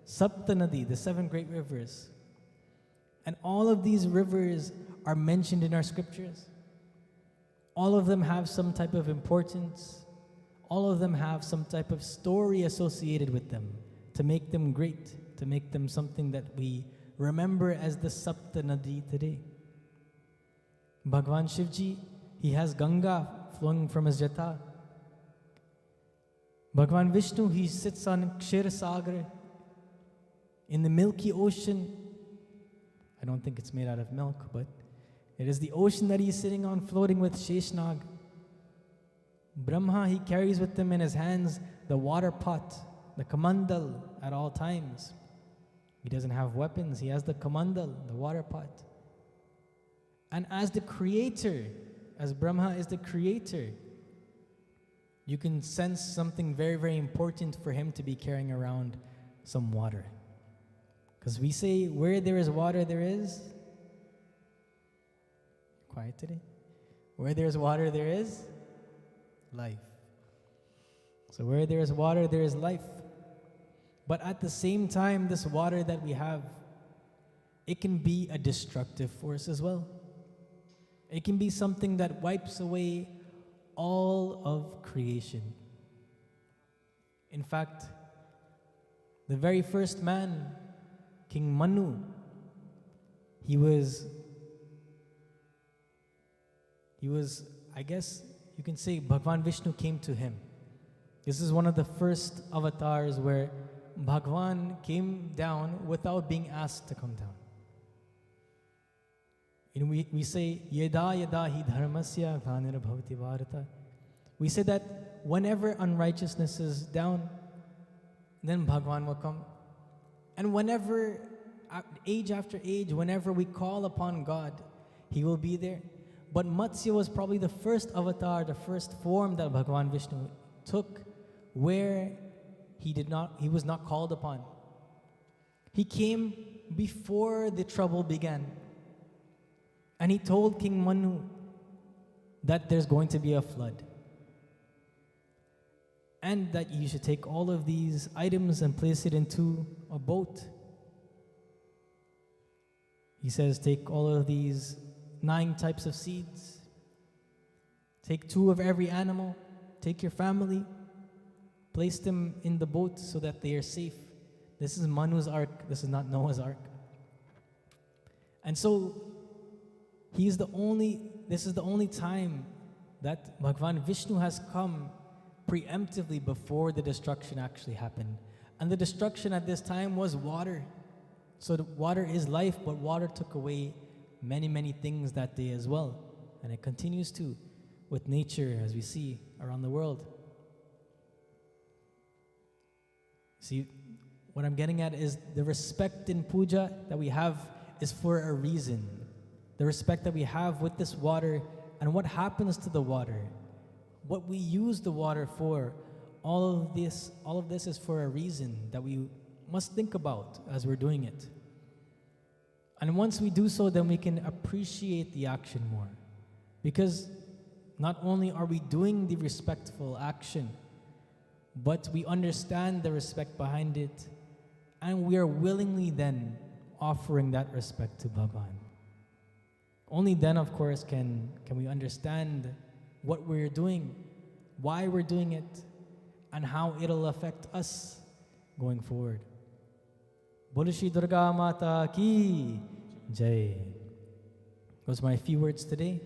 Sapta Nadi, the 7 great rivers. And all of these rivers are mentioned in our scriptures. All of them have some type of importance. All of them have some type of story associated with them to make them great, to make them something that we remember as the Sapta Nadi today. Bhagwan Shivji, he has Ganga flowing from his jata. Bhagwan Vishnu, he sits on Kshir Sagar in the Milky Ocean. I don't think it's made out of milk, but it is the ocean that he's sitting on, floating with Sheshnag. Brahma, he carries with him in his hands the water pot, the kamandal at all times. He doesn't have weapons, he has the kamandal, the water pot. And as the creator, as Brahma is the creator, you can sense something very, very important for him to be carrying around some water. Because we say, where there is water, there is... Quiet today. Where there is water, there is life. So where there is water, there is life. But at the same time, this water that we have, it can be a destructive force as well. It can be something that wipes away all of creation. In fact, the very first man, King Manu, he was, I guess you can say, Bhagwan Vishnu came to him. This is one of the first avatars where Bhagwan came down without being asked to come down. And we say, Yeda yeda hi dharmasya glanir bhavati bharata. We say that whenever unrighteousness is down, then Bhagwan will come. And whenever, age after age, whenever we call upon God, he will be there. But Matsya was probably the first avatar, the first form that Bhagwan Vishnu took, where he was not called upon. He came before the trouble began. And he told King Manu that there's going to be a flood. And that you should take all of these items and place it into a boat. He says, take all of these 9 types of seeds. Take 2 of every animal. Take your family. Place them in the boat so that they are safe. This is Manu's ark. This is not Noah's ark. And so, this is the only time that Bhagwan Vishnu has come preemptively before the destruction actually happened. And the destruction at this time was water. So the water is life, but water took away many, many things that day as well. And it continues to with nature as we see around the world. See, what I'm getting at is the respect in puja that we have is for a reason. The respect that we have with this water and what happens to the water, what we use the water for, all of this is for a reason that we must think about as we're doing it. And once we do so, then we can appreciate the action more. Because not only are we doing the respectful action, but we understand the respect behind it, and we are willingly then offering that respect to Bhagwan. Only then, of course, can we understand what we're doing, why we're doing it, and how it'll affect us going forward. Bolo Shri Durga Mata Ki Jai. Those are my few words today.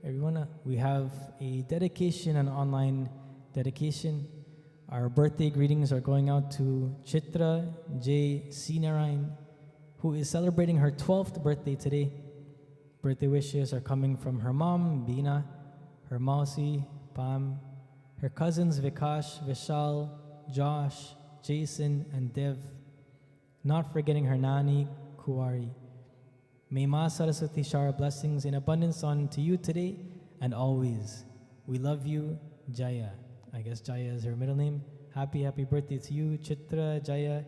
Everyone, we have a dedication, an online dedication. Our birthday greetings are going out to Chitra J. Sinarain, who is celebrating her 12th birthday today. Birthday wishes are coming from her mom, Bina, her mausi, Pam, her cousins Vikash, Vishal, Josh, Jason, and Dev. Not forgetting her nani, Kuwari. May Ma Saraswati shower blessings in abundance on to you today and always. We love you, Jaya. I guess Jaya is her middle name. Happy birthday to you, Chitra Jaya.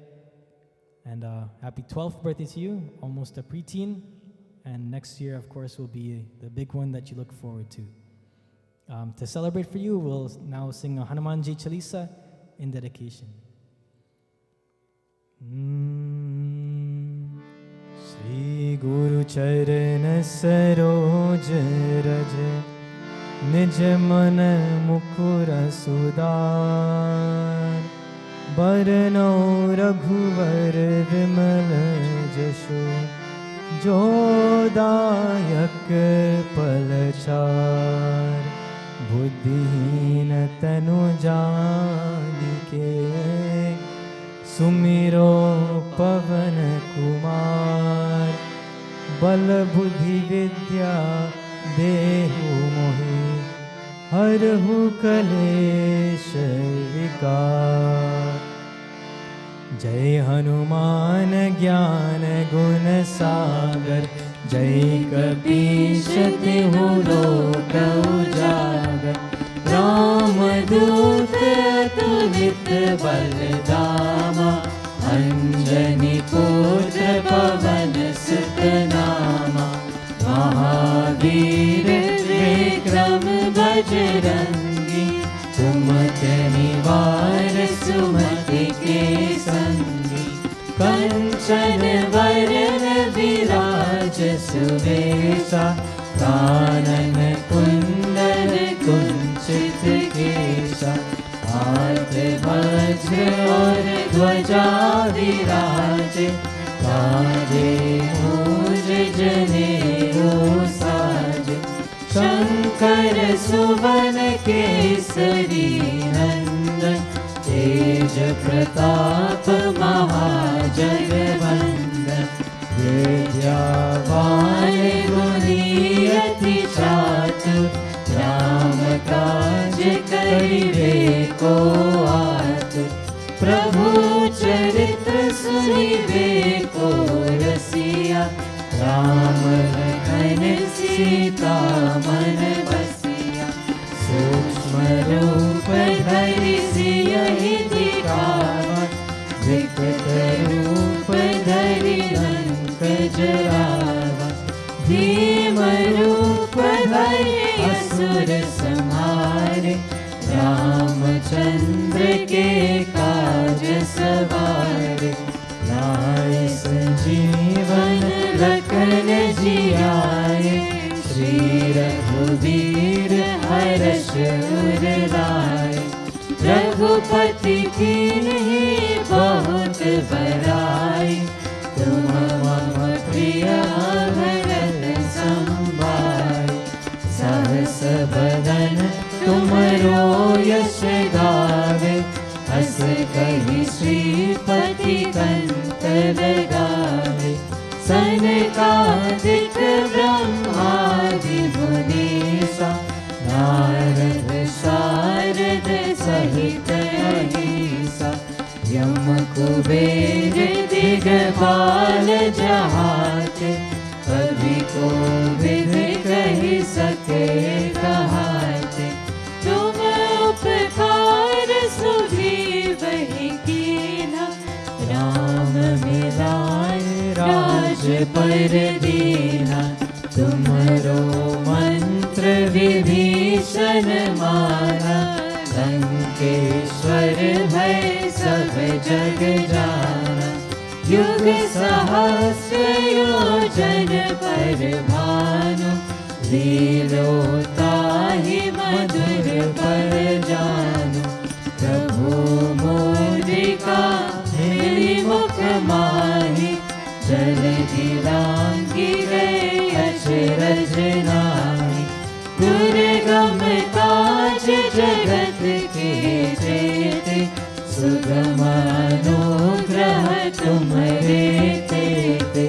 And happy 12th birthday to you, almost a preteen. And next year, of course, will be the big one that you look forward to. To celebrate for you, we'll now sing a Hanumanji Chalisa in dedication. Shri Guru Charana Saroj Raj Nij Man Mukura Sudar Barno Raghuvar Vimal Jashu Jodayak Palachar Buddhihin Tanu Janike Sumiro Pavan Kumar Bal Buddhi Vidya Dehu Mohi Harhu Kalesh Vikar Jai Hanuman Gyan Gun Sagar Jai Kapish Tihu Loka Ujagar Ram Dut Atulit Baldama Anjani Putra Pavan Sutanama Mahavir Vikram Bajrangi Kumate Nivar Sumati Ke Sangi Kanchan Varana Viraj Suvesa Kanan Kundan Kunchit Kesha Hath Vajra aur Dhwaja Viraje Kaje Muj Janeru Saje Shankar Suvan Kesari Nandan Tej Pratap Mahajagvandan Vidyavan Guniyati Chatur Ram Kaj Karive Ko Atur Prabhu Charitra Sunive Ko Rasiya Ram Lakhan Sita Man Basiya Sukshma Roop Dhari Siya Hidikava Vikat Roop Dhari Lanka Jarava Bhima Roop Dhari Asur Samhare Ramchandra Ke Kaaj Savare Laye Sanjeevan Lakhan Ji Aaye Shri Raghuveer Harash Ur Laaye Raghupati कीन्ही बहुत बड़ाई तुम मम प्रिय भरत संभाई सहस बदन तुमरो यश गावे हस कहि श्रीपति कंठ लगावे सनकादिक ब्रह्मादि मुनीसा नारद शारद सहित अहिसा यम कुबेर दिगपाल जहाते कवि को विध कहि सके कहाते तुम उपकार सुग्रीव कीन्हा राम मिलाए राज पर दीन्हा तुमरो मंत्र विभीषण माना लंकेश्वर भय सब जग जाना युग सहस्र योजन पर भानु
लीलोता ही मधुर पर जानो, प्रभु मोदिका मेरी मुख माही, जल गिरांगी गई अचरज नाही। दुर्गम काज जगत के जेते, सुगम अनुग्रह तुम्हारे तेते।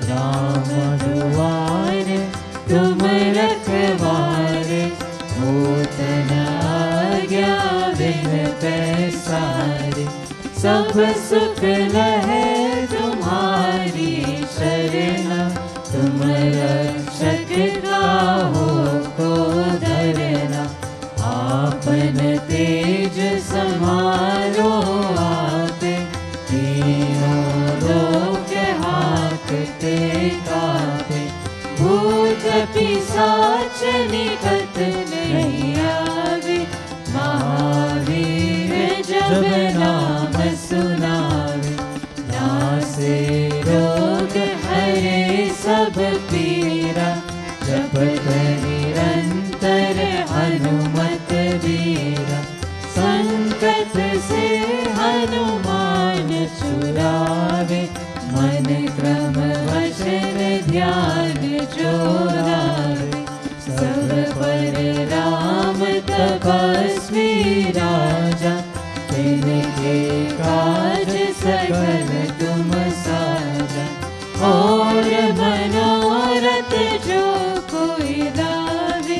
राम दुआरे तुम रखवारे, होत न आज्ञा बिन पैसारे। सब सुख लहे तुम्हारी शरण, तुम रक्षक काहो को धरना। आपन तेज समारो आपे, तीनों लोक हाकते कापे। भूत पिशाच निकट नहीं आवे, महावीर जब नाम सुनावे। नासे रोग हरे सब पीरा, जपत निरंतर हनुमत वीरा। संकट से हनुमान छुड़ावे, मन क्रम वचन ध्यान जो लावे। सब पर राम तपस्वी राजा, तिनके काज सकल तुम साजा। और मनोरथ जो कोई लावे,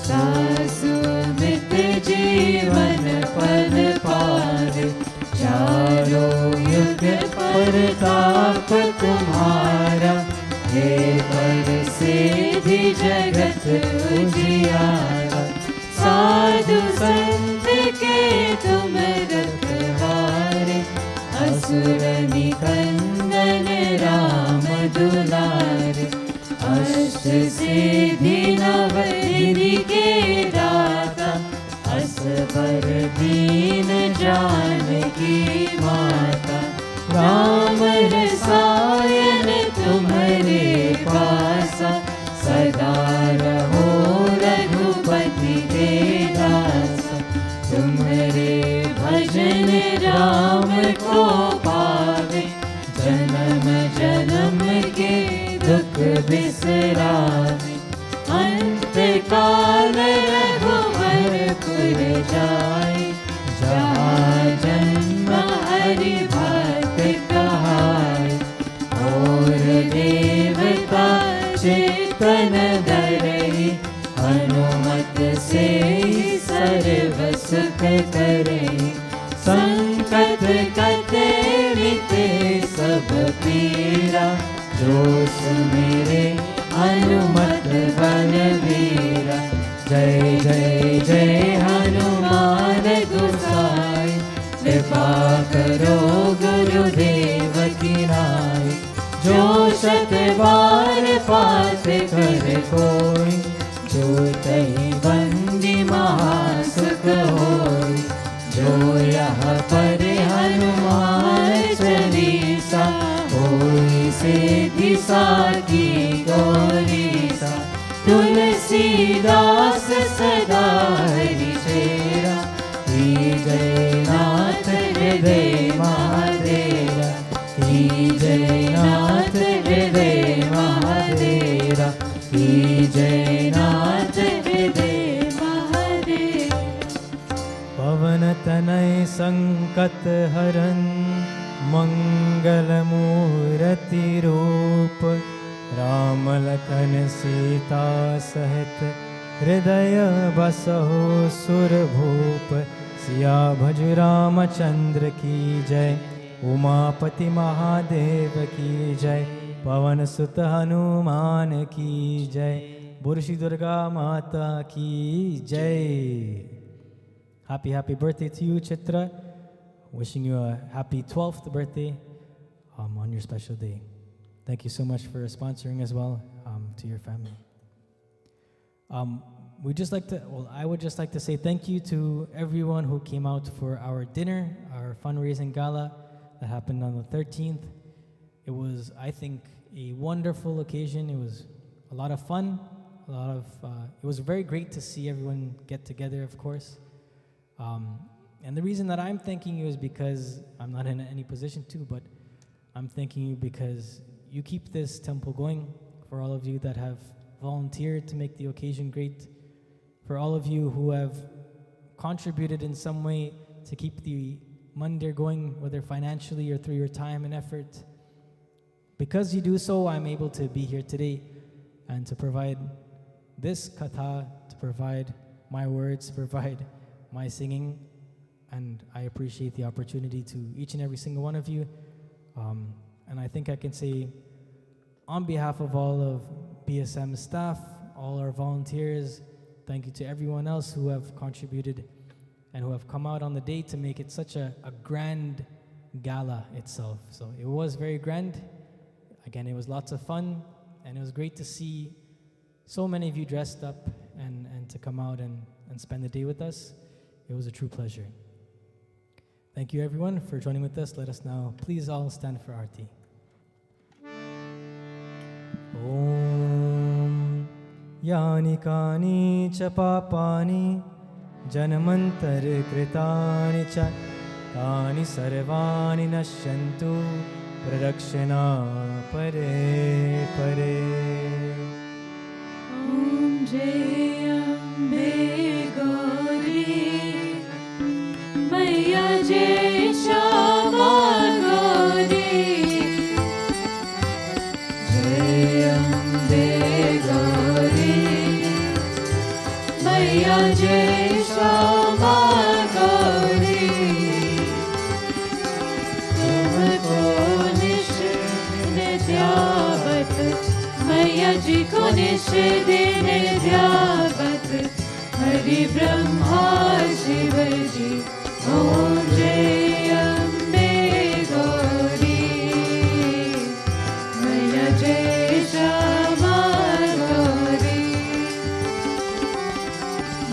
शाश्वत जीवन पद पावे। चारों युग प्रताप तुम्हारा, हे पर सिद्धि जगत उजियारा। साधु संत के तुम रखवारे, असुर निकंदन राम दुलारे। अष्ट सिद्धि नव निधि के दाता, असबर दीन जानकी माता। राम रसायन तुम्हारे पासा, सदा रहो रघुपति के दासा। तुम्हारे भजन राम को पावे, जन्म जन्म के दुख बिसरावे। अंत काल रघुवरपुर जाए, जहाँ जन्म हरि भक्त कहाए। और देवता चेतन धरहि, हनुमत से सर्व सुख करहि। संकट कटे मिटे सब पीरा, जो सुमिरे हनुमत बलवीरा। जय जय जय हनुमान गोसाई, कृपा करो गुरुदेव की नाई। जो शत बार पाठ कर कोई, जो तहि बंदी महासुख होई। जो यह पर हनुमान चालीसा, होई सिद्धि साखी गौरीसा। तुलसीदास सदा हरि चेरा, जय नाथ हृदय महादेरा। जय नाथ हृदय महादेरा, जय नाथ हृदय महादेरा।
पवन तनय संकट हरन, मंगल मूर्ति रूप। राम लखन सीता सहित, हृदय बसहो सुरभूप। सिया भज रामचंद्र की जय, उमापति महादेव की जय। पवन सुत हनुमान की जय, बुर्शी दुर्गा माता की जय। Happy birthday to you, Chitra. Wishing you a happy 12th birthday on your special day. Thank you so much for sponsoring as well to your family. I would just like to say thank you to everyone who came out for our dinner, our fundraising gala that happened on the 13th. It was, I think, a wonderful occasion. It was a lot of fun. It was very great to see everyone get together, of course. And the reason that I'm thanking you is because I'm not in any position to, but I'm thanking you because you keep this temple going, for all of you that have volunteered to make the occasion great, for all of you who have contributed in some way to keep the mandir going, whether financially or through your time and effort. Because you do so, I'm able to be here today and to provide this katha, to provide my words, to provide my singing, and I appreciate the opportunity to each and every single one of you. And I think I can say, on behalf of all of BSM staff, all our volunteers, thank you to everyone else who have contributed and who have come out on the day to make it such a grand gala itself. So it was very grand. Again, it was lots of fun, and it was great to see so many of you dressed up and to come out and spend the day with us. It was a true pleasure. Thank you everyone for joining with us. Let us now please all stand for Aarti. Om Yani Kani Cha Papani Janamantar Kritani Cha Tani Sarvani Nashyantu Pradakshina Pare Pare.
Om Jai Ambe Gauri Maya Jai Shama Gauri Jai Ambe Gauri Maya Jai Shama Gauri Tumko Nish Nidyavat Maya Ji ko Nish Nidyavat Hari Brahma Shiva Ji Om Jai Ambe Gauri Maya Jai Shama Gauri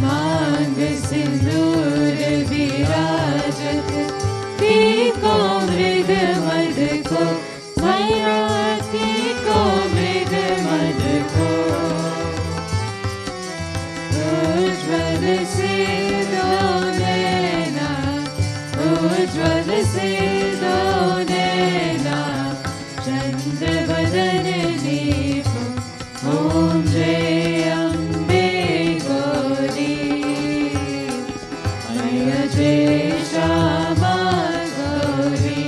Mang Sindur Virajat Tiko Mrid Mad Ko Maya Tiko Mrid Mad Ko Ujjwal Siddho Nena Ujjwal Siddho Nena Chandra Badan Neepo Om Jai Ambe Gauri Maya Jai Shama Gauri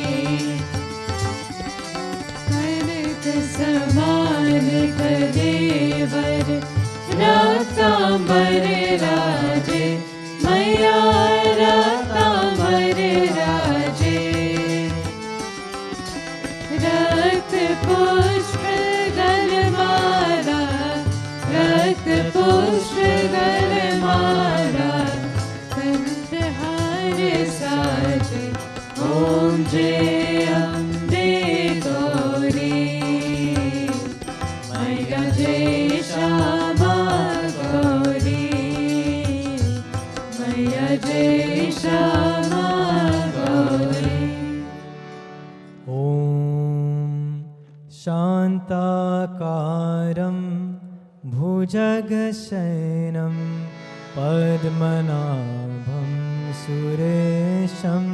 Kanak Saman Kadevar Raktambar Raje Maya Raktambar Raje Rakt Pushp Galmara Rakt Pushp Galmara Kandhar Saje Om Jai Ambe Gauri Maya Jai Shama Gauri Maya Jai Shama Gauri.
Om Shantakaram Bhujagashayanam Padmanabham Suresham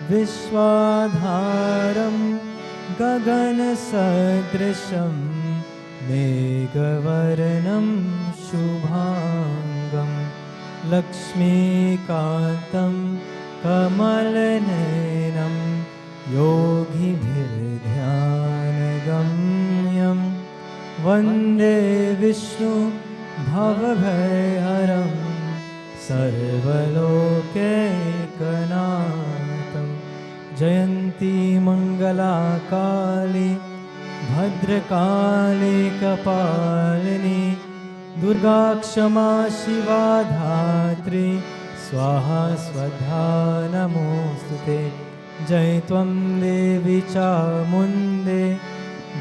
Vishwadharam Gagansadrisham Megavaranam Shubhangam Lakshmikantam Kamalanenam Yogibhirdhyanagamyam Vande Vishnu Bhavabhayaram Sarvalokekanatham Jayanti Mangala Kali Bhadrakali Kapalini Durga Kshama Shiva Dhatri Swaha Swadha Namostute Jai Tvam Devi Chamunde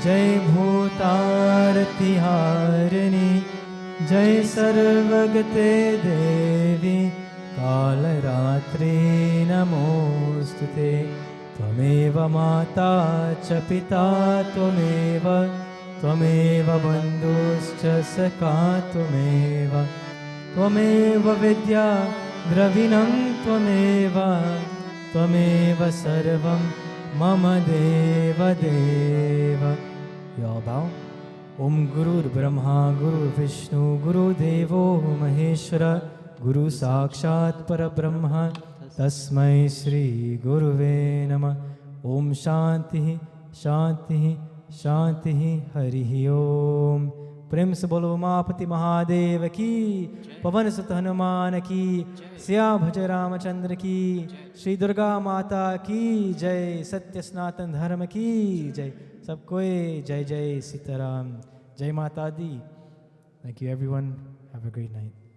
Jai Bhutarati Harini Jai Sarvagate Devi Kalaratri Namostute Tvameva Mata Cha Pita Tvameva त्वमेव बन्धुश्च सखा त्वमेव त्वमेव विद्या द्रविणं त्वमेव त्वमेव सर्वं मम देव देव। You all bow. Om Gurur Brahma Guru Vishnu Guru Devo Maheshwara Guru Sakshat Parabrahma Tasmai Shri Guruve Namah। Om Shanti Shanti Shanti Harihi Om। प्रेम से बोलो उमापति महादेव की, पवन सुत हनुमान की, सिया भज रामचंद्र की, श्री दुर्गा माता की जय, सत्य सनातन धर्म की जय। सबको जय जय सीताराम, जय माता दी। Thank you everyone. Have a great night.